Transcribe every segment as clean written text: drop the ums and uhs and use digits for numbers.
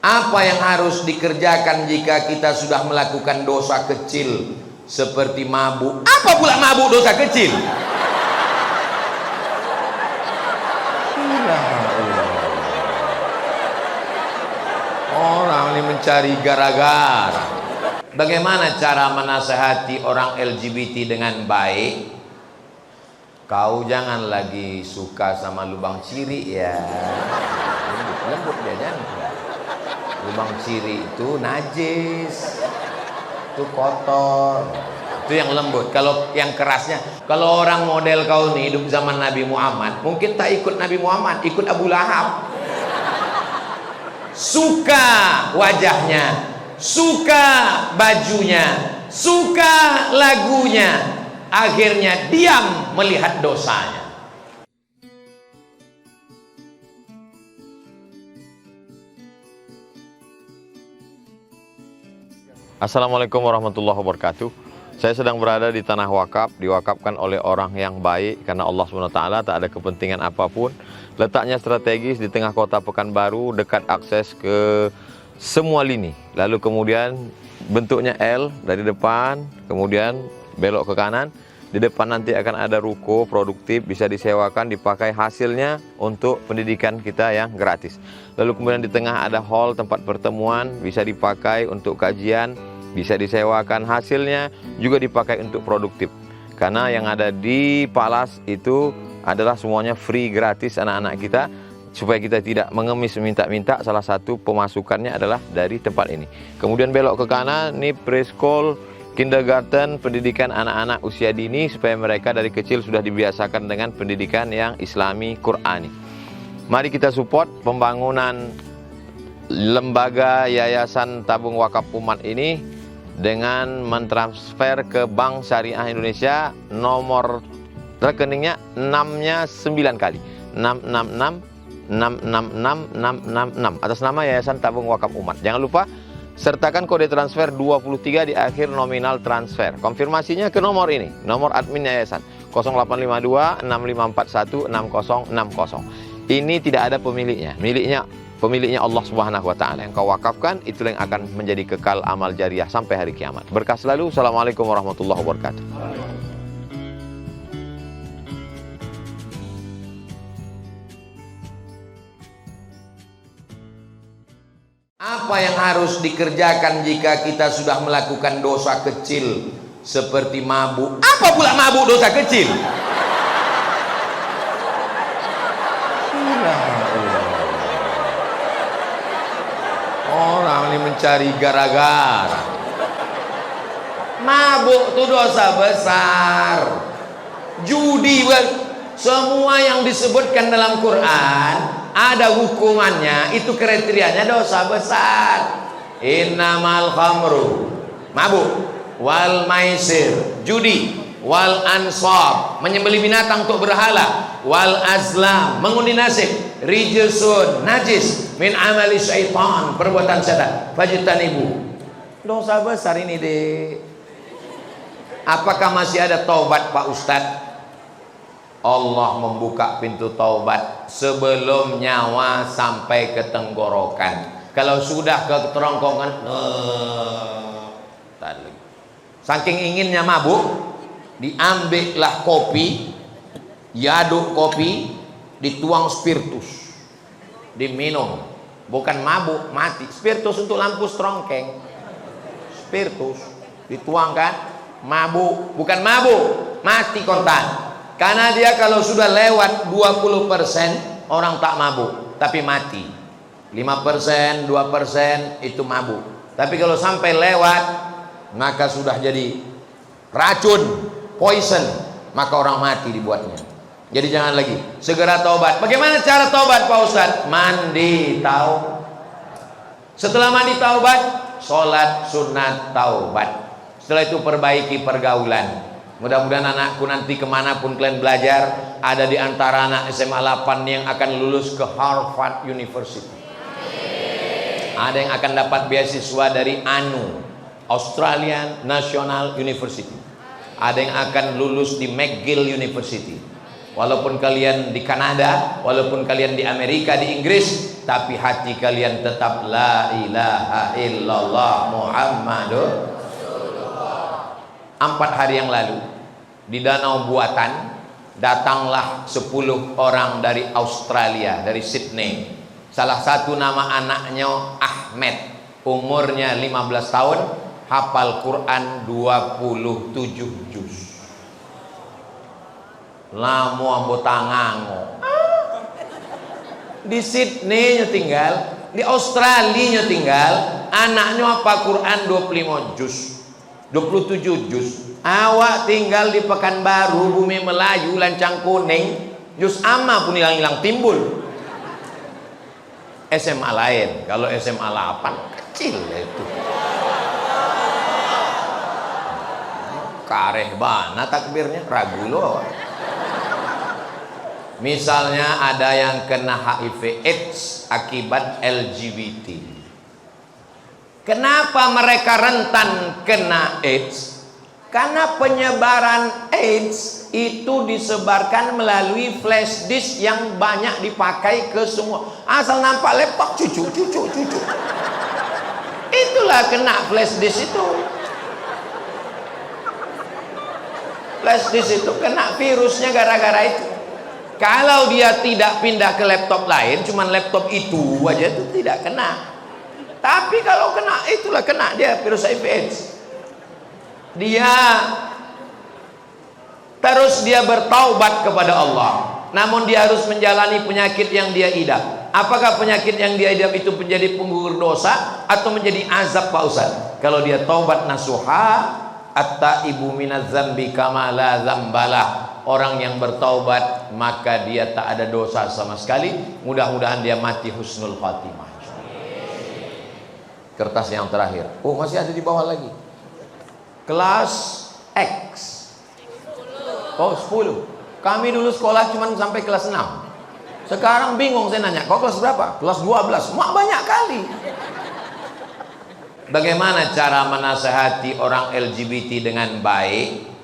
Apa yang harus dikerjakan jika kita sudah melakukan dosa kecil seperti mabuk? Apa pula mabuk dosa kecil? Orang ini mencari gara-gara. Bagaimana cara menasehati orang LGBT dengan baik? Kau jangan lagi suka sama lubang ciri ya. Lembut dia jangan. Lubang ciri itu najis, itu kotor, itu yang lembut. Kalau yang kerasnya, kalau orang model kau nih hidup zaman Nabi Muhammad, mungkin tak ikut Nabi Muhammad, ikut Abu Lahab. Suka wajahnya, suka bajunya, suka lagunya, akhirnya diam melihat dosanya. Assalamualaikum warahmatullahi wabarakatuh. Saya sedang berada di tanah wakaf, diwakafkan oleh orang yang baik karena Allah SWT tak ada kepentingan apapun. Letaknya strategis di tengah kota Pekanbaru, dekat akses ke semua lini. Lalu kemudian bentuknya L dari depan, kemudian belok ke kanan. Di depan nanti akan ada ruko produktif, bisa disewakan, dipakai hasilnya untuk pendidikan kita yang gratis. Lalu kemudian di tengah ada hall tempat pertemuan, bisa dipakai untuk kajian, bisa disewakan, hasilnya juga dipakai untuk produktif. Karena yang ada di Palas itu adalah semuanya free, gratis anak-anak kita. Supaya kita tidak mengemis minta-minta, salah satu pemasukannya adalah dari tempat ini. Kemudian belok ke kanan, ini preschool, kindergarten, pendidikan anak-anak usia dini supaya mereka dari kecil sudah dibiasakan dengan pendidikan yang Islami, Qurani. Mari kita support pembangunan lembaga Yayasan Tabung Wakaf Umat ini dengan mentransfer ke Bank Syariah Indonesia, nomor rekeningnya 6-nya 9 kali. 666 atas nama Yayasan Tabung Wakaf Umat. Jangan lupa sertakan kode transfer 23 di akhir nominal transfer. Konfirmasinya ke nomor ini, nomor admin yayasan 0852 6541 6060. Ini tidak ada pemiliknya. Pemiliknya Allah Subhanahu wa taala. Yang kau wakafkan itulah yang akan menjadi kekal amal jariah sampai hari kiamat. Berkah selalu. Assalamualaikum warahmatullahi wabarakatuh. Apa yang harus dikerjakan jika kita sudah melakukan dosa kecil seperti mabuk? Apa pula mabuk dosa kecil? Orang ini mencari gara-gara. Mabuk itu dosa besar. Judi, semua yang disebutkan dalam Quran ada hukumannya, itu kriterianya dosa besar. Innamal khamru, mabuk, wal maisir, judi, wal ansab, menyembelih binatang untuk berhala, wal azlam, mengundi nasib, rijsun, najis, min amali syaitan, perbuatan setan, fajtanibu. Dosa besar ini deh. Apakah masih ada taubat Pak Ustadz? Allah membuka pintu taubat sebelum nyawa sampai ke tenggorokan. Kalau sudah ke kerongkongan, saking inginnya mabuk, diambillah kopi, diaduk kopi, dituang spiritus, diminum. Bukan mabuk, mati. Spiritus untuk lampu strongkeng. Spiritus dituangkan, mabuk, bukan mabuk, mati kontan. Karena dia kalau sudah lewat 20% orang tak mabuk, tapi mati. 5%, 2% itu mabuk. Tapi kalau sampai lewat, maka sudah jadi racun, poison, maka orang mati dibuatnya. Jadi jangan lagi, segera taubat. Bagaimana cara taubat Pak Ustadz? Mandi, tahu. Setelah mandi taubat, sholat sunat taubat. Setelah itu perbaiki pergaulan. Mudah-mudahan anakku nanti kemanapun kalian belajar, ada di antara anak SMA 8 yang akan lulus ke Harvard University. Ada yang akan dapat beasiswa dari ANU, Australian National University. Ada yang akan lulus di McGill University. Walaupun kalian di Kanada, walaupun kalian di Amerika, di Inggris, tapi hati kalian tetap la ilaha illallah Muhammadur. 4 hari yang lalu di Danau Buatan datanglah 10 orang dari Australia, dari Sydney. Salah satu nama anaknya Ahmed, umurnya 15 tahun, hafal Quran 27 juz. Lamu ambotangango. Di Sydney nya tinggal, di Australia nya tinggal, anaknya apa Quran 25 juz, 27 juz. Awak tinggal di Pekanbaru, Bumi Melayu, Lancang Kuning, juz amma pun hilang-hilang timbul. SMA lain, kalau SMA 8 kecil itu. Kareh bana takbirnya, ragu loh. Misalnya ada yang kena HIV AIDS akibat LGBT. Kenapa mereka rentan kena AIDS? Karena penyebaran AIDS itu disebarkan melalui flash disk yang banyak dipakai ke semua. Asal nampak laptop cucu. Itulah kena flash disk itu. Flash disk itu kena virusnya gara-gara itu. Kalau dia tidak pindah ke laptop lain, cuman laptop itu aja itu tidak kena. Tapi kalau kena, itulah kena dia virus HIV AIDS. Dia bertaubat kepada Allah, namun dia harus menjalani penyakit yang dia idap. Apakah penyakit yang dia idap itu menjadi penggugur dosa atau menjadi azab, Pak Ustaz? Kalau dia taubat nasuha, at-taibu minaz zambi kama la zambalah. Orang yang bertaubat maka dia tak ada dosa sama sekali. Mudah-mudahan dia mati husnul khatimah. Kertas yang terakhir. Oh, masih ada di bawah lagi. Kelas X. Oh, 10. Kami dulu sekolah cuma sampai kelas 6. Sekarang bingung saya nanya, kau kelas berapa? Kelas 12. Mak banyak kali. Bagaimana cara menasehati orang LGBT dengan baik?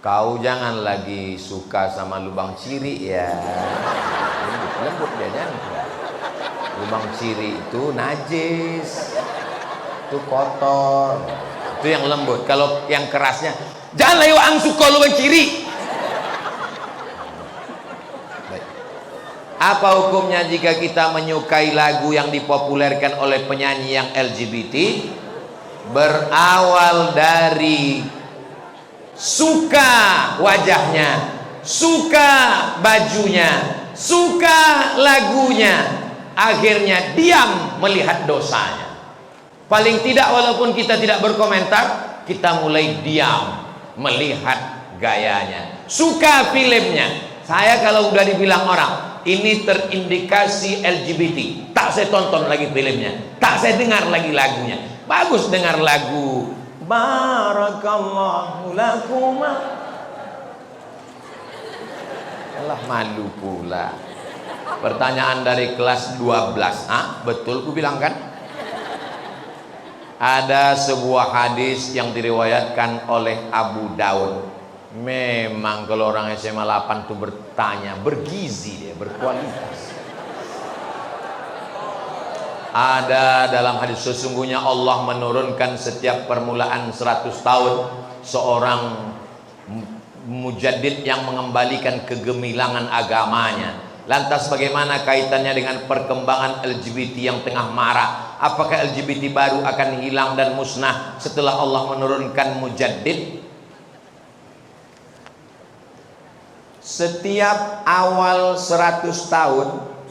Kau jangan lagi suka sama lubang ciri ya. Lembut dia jangan. Lubang ciri itu najis. Itu kotor. Itu yang lembut. Kalau yang kerasnya, jangan layu ang suka lubang ciri. Baik. Apa hukumnya jika kita menyukai lagu yang dipopulerkan oleh penyanyi yang LGBT? Berawal dari suka wajahnya, suka bajunya, suka lagunya, akhirnya diam melihat dosanya. Paling tidak walaupun kita tidak berkomentar, kita mulai diam melihat gayanya. Suka filmnya. Saya kalau udah dibilang orang ini terindikasi LGBT, tak saya tonton lagi filmnya, tak saya dengar lagi lagunya. Bagus dengar lagu Barakallahu lakuma. Alah, malu pula. Pertanyaan dari kelas 12. Betul ku bilang kan? Ada sebuah hadis yang diriwayatkan oleh Abu Daud. Memang kalau orang SMA 8 tuh bertanya, bergizi dia, berkualitas. Ada dalam hadis, sesungguhnya Allah menurunkan setiap permulaan 100 tahun seorang mujaddid yang mengembalikan kegemilangan agamanya. Lantas bagaimana kaitannya dengan perkembangan LGBT yang tengah marak? Apakah LGBT baru akan hilang dan musnah setelah Allah menurunkan mujaddid? Setiap awal 100 tahun,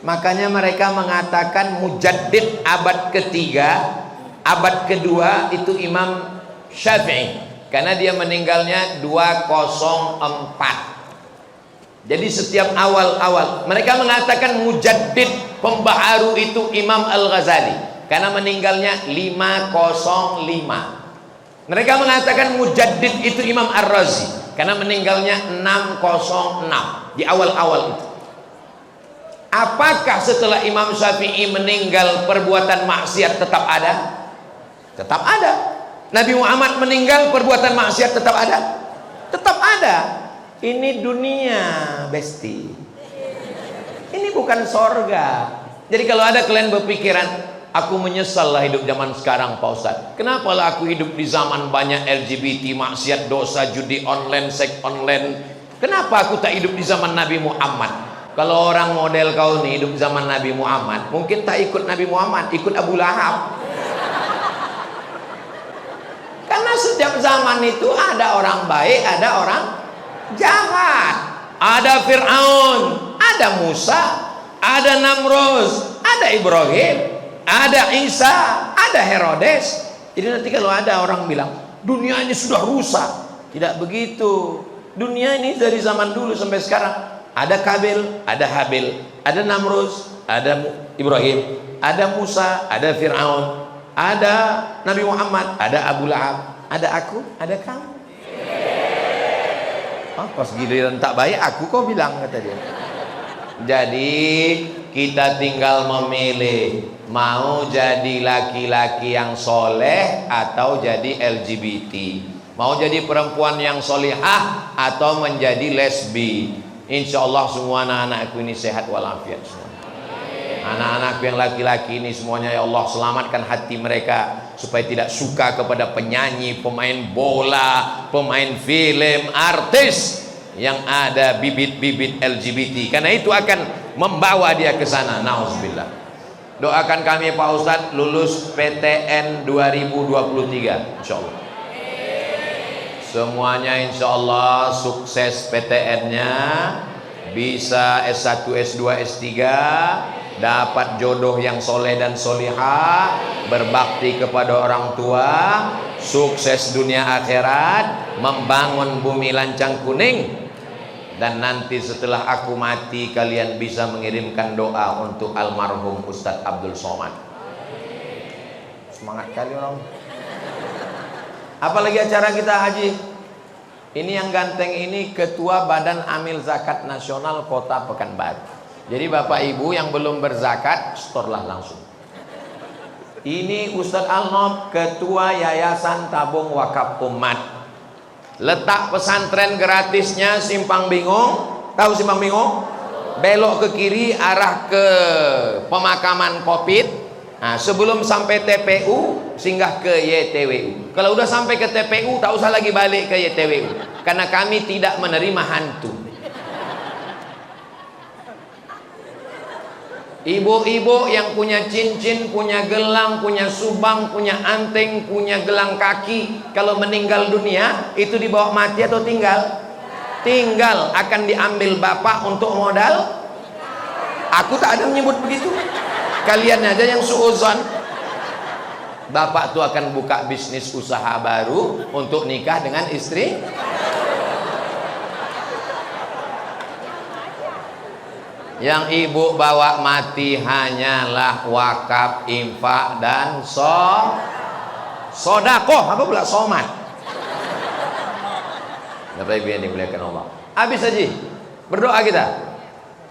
makanya mereka mengatakan mujaddid abad ketiga, abad kedua itu Imam Syafi'i, karena dia meninggalnya 204. Jadi setiap awal-awal mereka mengatakan mujaddid pembaharu itu Imam Al-Ghazali, karena meninggalnya 505. Mereka mengatakan mujaddid itu Imam Ar-Razi, karena meninggalnya 606 di awal-awal itu. Apakah setelah Imam Syafi'i meninggal perbuatan maksiat tetap ada? Tetap ada. Nabi Muhammad meninggal perbuatan maksiat tetap ada? Tetap ada. Ini dunia, besti. Ini bukan sorga. Jadi kalau ada kalian berpikiran, aku menyesal lah hidup zaman sekarang Pak Ustadz. Kenapa lah aku hidup di zaman banyak LGBT, maksiat, dosa, judi online, seks online. Kenapa aku tak hidup di zaman Nabi Muhammad? Kalau orang model kau nih hidup di zaman Nabi Muhammad, mungkin tak ikut Nabi Muhammad, ikut Abu Lahab. Karena setiap zaman itu ada orang baik, ada orang jahat. Ada Fir'aun, ada Musa, ada Namrud, ada Ibrahim, ada Isa, ada Herodes. Jadi nanti kalau ada orang bilang dunia ini sudah rusak, tidak begitu. Dunia ini dari zaman dulu sampai sekarang ada Kabil, ada Habil, ada Namrud, ada Ibrahim, ada Musa, ada Fir'aun, ada Nabi Muhammad, ada Abu Lahab, ada aku, ada kamu. Pas giliran tak baik aku kau bilang, kata dia. Jadi kita tinggal memilih mau jadi laki-laki yang soleh atau jadi LGBT, mau jadi perempuan yang solihah atau menjadi lesbi. Insya Allah semua anak-anakku ini sehat walafiat semua. Anak-anakku yang laki-laki ini semuanya ya Allah selamatkan hati mereka supaya tidak suka kepada penyanyi, pemain bola, pemain film, artis yang ada bibit-bibit LGBT, karena itu akan membawa dia ke sana. Nauzubillah. Doakan kami Pak Ustadz lulus PTN 2023 insya Allah. Semuanya insya Allah sukses PTN-nya, bisa S1, S2, S3, dapat jodoh yang soleh dan solihah, berbakti kepada orang tua, sukses dunia akhirat, membangun bumi lancang kuning. Dan nanti setelah aku mati kalian bisa mengirimkan doa untuk almarhum Ustadz Abdul Somad. Semangat kali orang. Apalagi acara kita haji. Ini yang ganteng ini Ketua Badan Amil Zakat Nasional Kota Pekanbaru. Jadi Bapak Ibu yang belum berzakat, storlah langsung. Ini Ustadz Al-Nob, Ketua Yayasan Tabung Wakaf Umat. Letak pesantren gratisnya Simpang Bingung. Tahu Simpang Bingung? Belok ke kiri arah ke pemakaman Kopit. Nah, sebelum sampai TPU singgah ke YTWU. Kalau udah sampai ke TPU tak usah lagi balik ke YTWU, karena kami tidak menerima hantu. Ibu-ibu yang punya cincin, punya gelang, punya subang, punya anteng, punya gelang kaki, kalau meninggal dunia itu dibawa mati atau tinggal? Tinggal. Akan diambil bapak untuk modal. Aku tak ada menyebut begitu. Kalian aja yang suuzon. Bapak tuh akan buka bisnis usaha baru untuk nikah dengan istri. Yang ibu bawa mati hanyalah wakaf, infak, dan sodakoh. Apa pula somat? Bapak Ibu yang dimuliakan Allah. Habis aja berdoa kita.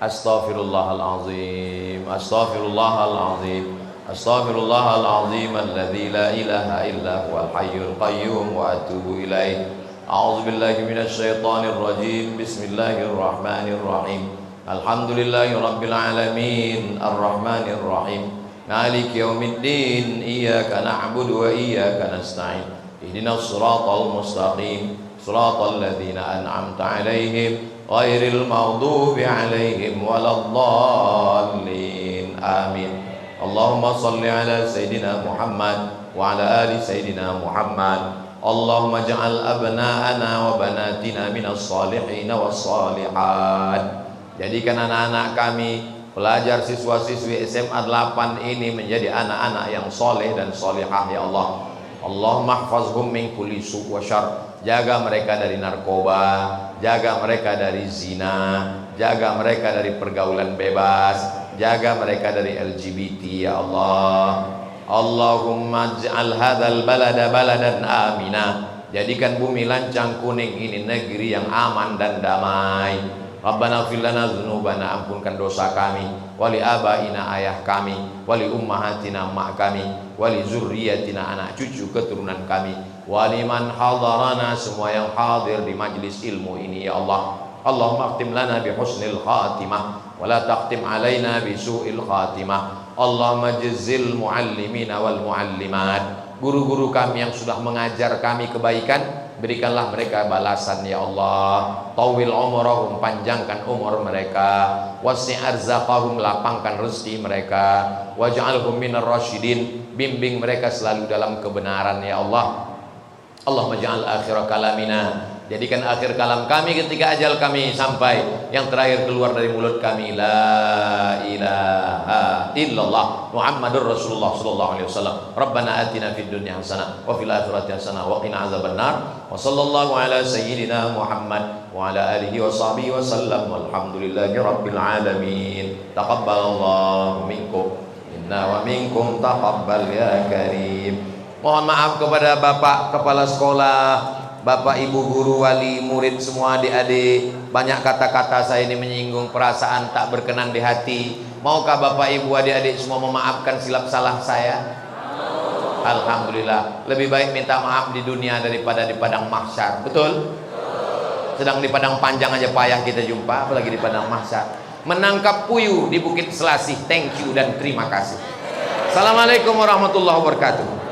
Astaghfirullahalazim, astaghfirullahalazim, astaghfirullahalazim alladzi la ilaha illa huwal hayyul qayyum wa atubu ilaih. A'udzubillahi minasyaitonir rajim. Bismillahirrahmanirrahim. Alhamdulillahi rabbil alamin, arrahmanir rahim, maliki yaumiddin, iyyaka na'budu wa iyyaka nasta'in. Ihdinas siratal mustaqim, siratal ladzina an'amta 'alaihim ghairil maghdubi 'alaihim waladdallin. Amin. Allahumma shalli ala sayidina Muhammad wa ala ali sayidina Muhammad. Allahumma ja'al abna'ana wa banatina minas salihin was salihat. Jadikan anak-anak kami, pelajar siswa-siswi SMA 8 ini menjadi anak-anak yang soleh dan solehah ya Allah. Allahumma hfazhum min kulli su' wa syarr. Jaga mereka dari narkoba, jaga mereka dari zina, jaga mereka dari pergaulan bebas, jaga mereka dari LGBT ya Allah. Allahumma ij'al hadzal balada baladan amina. Jadikan bumi lancang kuning ini negeri yang aman dan damai. Rabbana ighfir lana dzunubana, ampunkan dosa kami, wali abaina ayah kami, wali ummahatina emak kami, wali zurriyatina anak cucu keturunan kami, wali man hadarana semua yang hadir di majlis ilmu ini ya Allah. Allahumma akhtim lana bi husnil khatimah. wa la taqtim alaina bisu'il khatimah. Allahumma jazzil muallimina wal muallimat, guru-guru kami yang sudah mengajar kami kebaikan, berikanlah mereka balasan ya Allah. Tawil umurahum, panjangkan umur mereka. Wasi' arzaqahum, lapangkan rezeki mereka. Waj'alhum minar rasyidin, bimbing mereka selalu dalam kebenaran ya Allah. Allahumma ja'al akhir kalamina, jadikan akhir kalam kami ketika ajal kami sampai, yang terakhir keluar dari mulut kami, la ilaha illallah Muhammadur Rasulullah sallallahu alaihi wasallam. Rabbana atina fid dunya hasanah wa fil akhirati hasanah wa qina azabannar. Wa sallallahu ala sayyidina Muhammad wa ala alihi wa sahbihi wa sallam. Walhamdulillahi rabbil alamin. Taqabbalallahu minkum inna wa minkum taqabbal ya karim. Mohon maaf kepada Bapak Kepala Sekolah, Bapak Ibu Guru, wali, murid, semua adik-adik. Banyak kata-kata saya ini menyinggung perasaan tak berkenan di hati. Maukah Bapak Ibu adik-adik semua memaafkan silap salah saya? Alhamdulillah. Lebih baik minta maaf di dunia daripada di padang mahsyar. Betul? Sedang di padang panjang aja payah kita jumpa, apalagi di padang mahsyar. Menangkap puyuh di Bukit Selasih. Thank you dan terima kasih. Assalamualaikum warahmatullahi wabarakatuh.